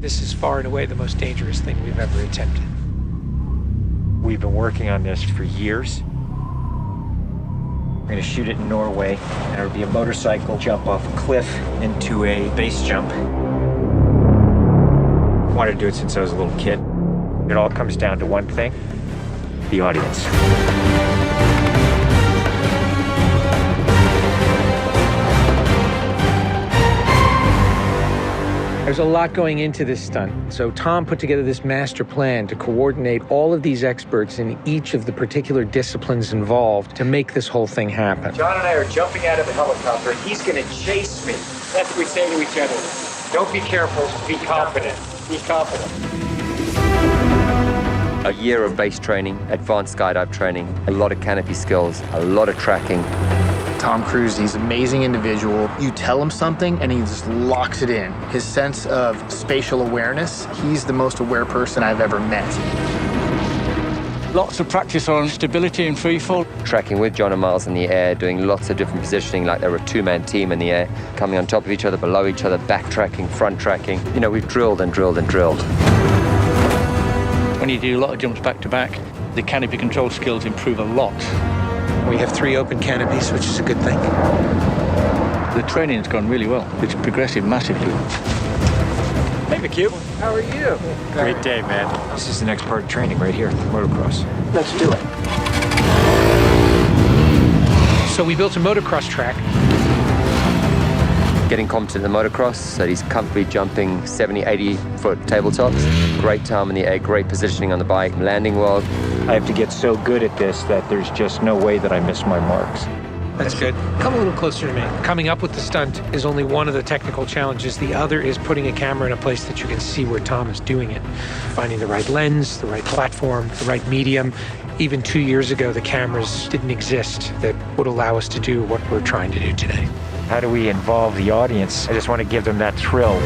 This is far and away the most dangerous thing we've ever attempted. We've been working on this for years. We're gonna shoot it in Norway, and it'll be a motorcycle jump off a cliff into a base jump. I wanted to do it since I was a little kid. It all comes down to one thing: the audience. There's a lot going into this stunt. So Tom put together this master plan to coordinate all of these experts in each of the particular disciplines involved to make this whole thing happen. John and I are jumping out of the helicopter, and he's gonna chase me. That's what we say to each other. Don't be careful, be confident. Be confident. A year of base training, advanced skydive training, a lot of canopy skills, a lot of tracking. Tom Cruise, he's an amazing individual. You tell him something and he just locks it in. His sense of spatial awareness, he's the most aware person I've ever met. Lots of practice on stability and free fall. Tracking with John and Miles in the air, doing lots of different positioning like they're a two-man team in the air, coming on top of each other, below each other, backtracking, front tracking. You know, we've drilled and drilled and drilled. When you do a lot of jumps back to back, the canopy control skills improve a lot. We have 3 open canopies, which is a good thing. The training's gone really well. It's progressive massively. Hey, McHugh. How are you? Great day, man. This is the next part of training right here, motocross. Let's do it. So we built a motocross track. Getting competent in the motocross, so he's comfortably jumping 70, 80-foot tabletops. Great time in the air, great positioning on the bike, landing well. I have to get so good at this that there's just no way that I miss my marks. That's good. Come a little closer to me. Coming up with the stunt is only one of the technical challenges. The other is putting a camera in a place that you can see where Tom is doing it. Finding the right lens, the right platform, the right medium. Even 2 years ago, the cameras didn't exist that would allow us to do what we're trying to do today. How do we involve the audience? I just want to give them that thrill.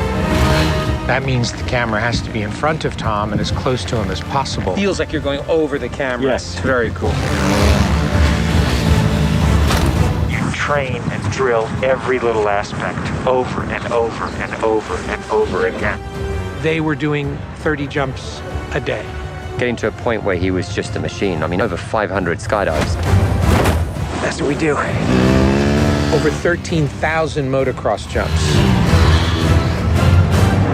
That means the camera has to be in front of Tom and as close to him as possible. Feels like you're going over the camera. Yes. Very cool. You train and drill every little aspect over and over and over and over again. They were doing 30 jumps a day. Getting to a point where he was just a machine. I mean, over 500 skydives. That's what we do. Over 13,000 motocross jumps.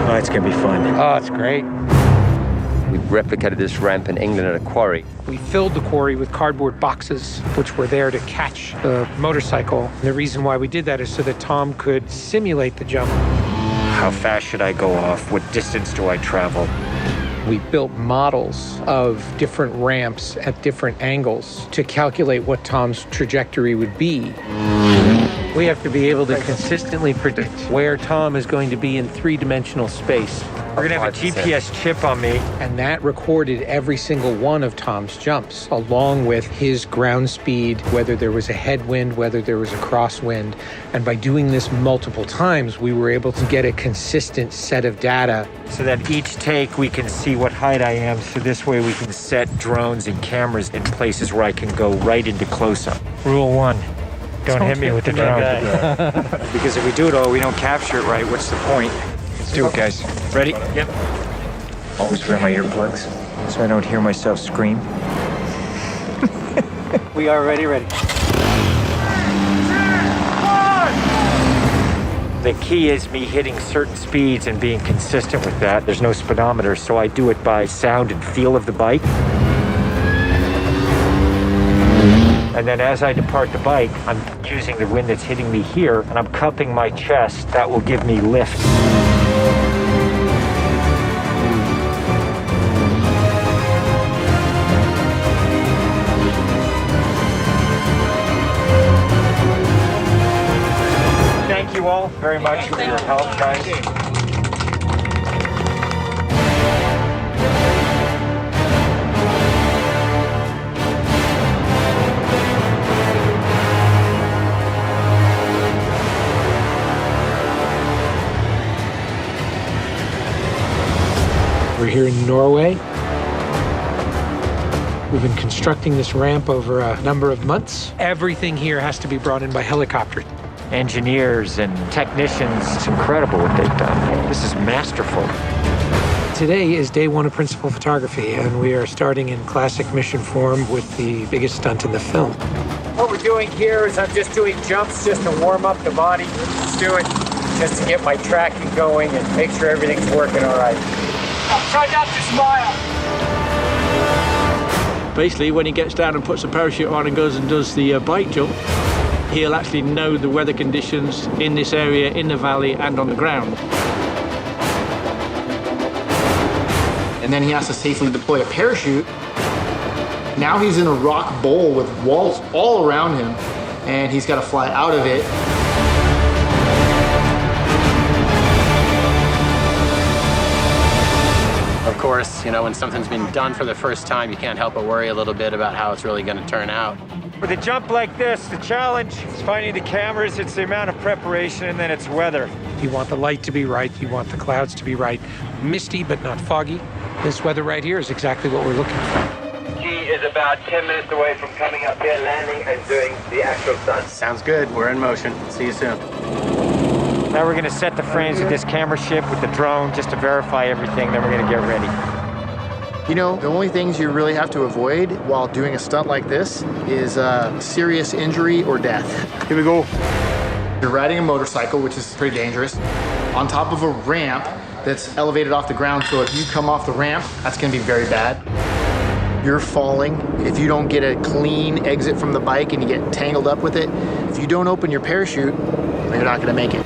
Oh, it's gonna be fun. Oh, it's great. We replicated this ramp in England at a quarry. We filled the quarry with cardboard boxes, which were there to catch the motorcycle. And the reason why we did that is so that Tom could simulate the jump. How fast should I go off? What distance do I travel? We built models of different ramps at different angles to calculate what Tom's trajectory would be. We have to be able to consistently predict where Tom is going to be in 3-dimensional space. We're gonna have a GPS chip on me. And that recorded every single one of Tom's jumps, along with his ground speed, whether there was a headwind, whether there was a crosswind. And by doing this multiple times, we were able to get a consistent set of data. So that each take we can see what height I am, so this way we can set drones and cameras in places where I can go right into close-up. Rule 1. Don't hit me with the drone. Because if we do it all, we don't capture it right, what's the point? Let's do it, guys. Ready? Yep. Always wear my earplugs so I don't hear myself scream. We are ready. The key is me hitting certain speeds and being consistent with that. There's no speedometer, so I do it by sound and feel of the bike. And then as I depart the bike, I'm using the wind that's hitting me here, and I'm cupping my chest. That will give me lift. Thank you all very much for your help, guys. We're here in Norway. We've been constructing this ramp over a number of months. Everything here has to be brought in by helicopter. engineers and technicians. It's incredible what they've done. This is masterful. Today is day one of principal photography, and we are starting in classic mission form with the biggest stunt in the film. What we're doing here is I'm just doing jumps just to warm up the body. Let's do it just to get my tracking going and make sure everything's working all right. Try not to smile. Basically, when he gets down and puts a parachute on and goes and does the bike jump, he'll actually know the weather conditions in this area, in the valley, and on the ground. And then he has to safely deploy a parachute. Now he's in a rock bowl with walls all around him, and he's got to fly out of it. Of course, you know, when something's been done for the first time, you can't help but worry a little bit about how it's really going to turn out. With a jump like this, the challenge is finding the cameras, it's the amount of preparation, and then it's weather. You want the light to be right, you want the clouds to be right. Misty, but not foggy. This weather right here is exactly what we're looking for. He is about 10 minutes away from coming up here, landing, and doing the actual stunt. Sounds good. We're in motion. See you soon. Now we're going to set the frames with this camera ship with the drone just to verify everything, then we're going to get ready. You know, the only things you really have to avoid while doing a stunt like this is serious injury or death. Here we go. You're riding a motorcycle, which is pretty dangerous, on top of a ramp that's elevated off the ground, so if you come off the ramp, that's gonna be very bad. You're falling. If you don't get a clean exit from the bike and you get tangled up with it, if you don't open your parachute, you're not gonna make it.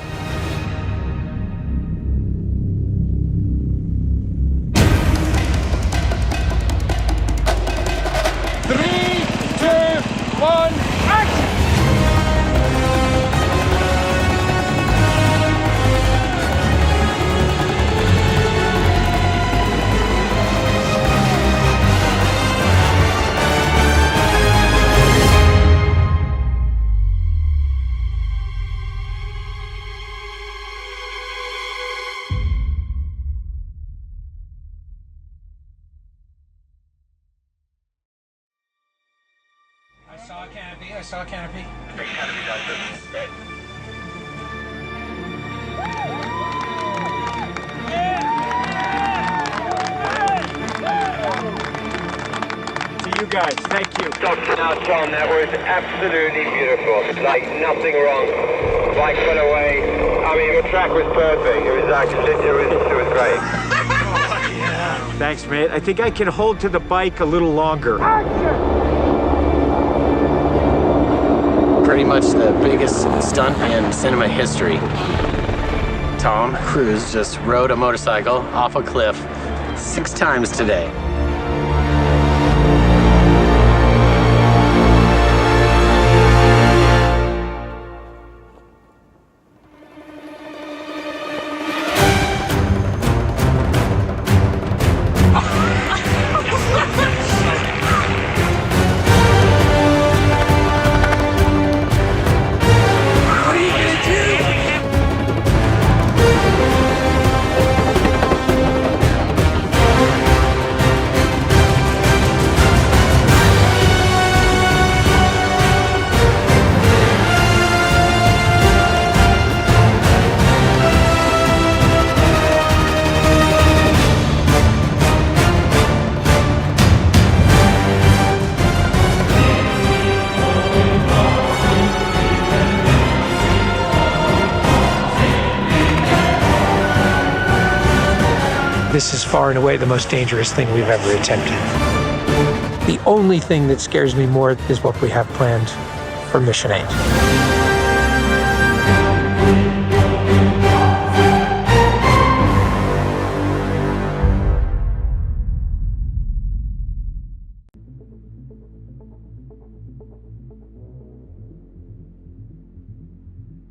I saw a canopy. To you guys, thank you. Now, Tom, that was absolutely beautiful. Like nothing wrong. Bike went away. I mean, the track was perfect. It was actually, it was great. Thanks, mate. I think I can hold to the bike a little longer. Pretty much the biggest stunt in cinema history. Tom Cruise just rode a motorcycle off a cliff 6 times today. This is far and away the most dangerous thing we've ever attempted. The only thing that scares me more is what we have planned for Mission 8.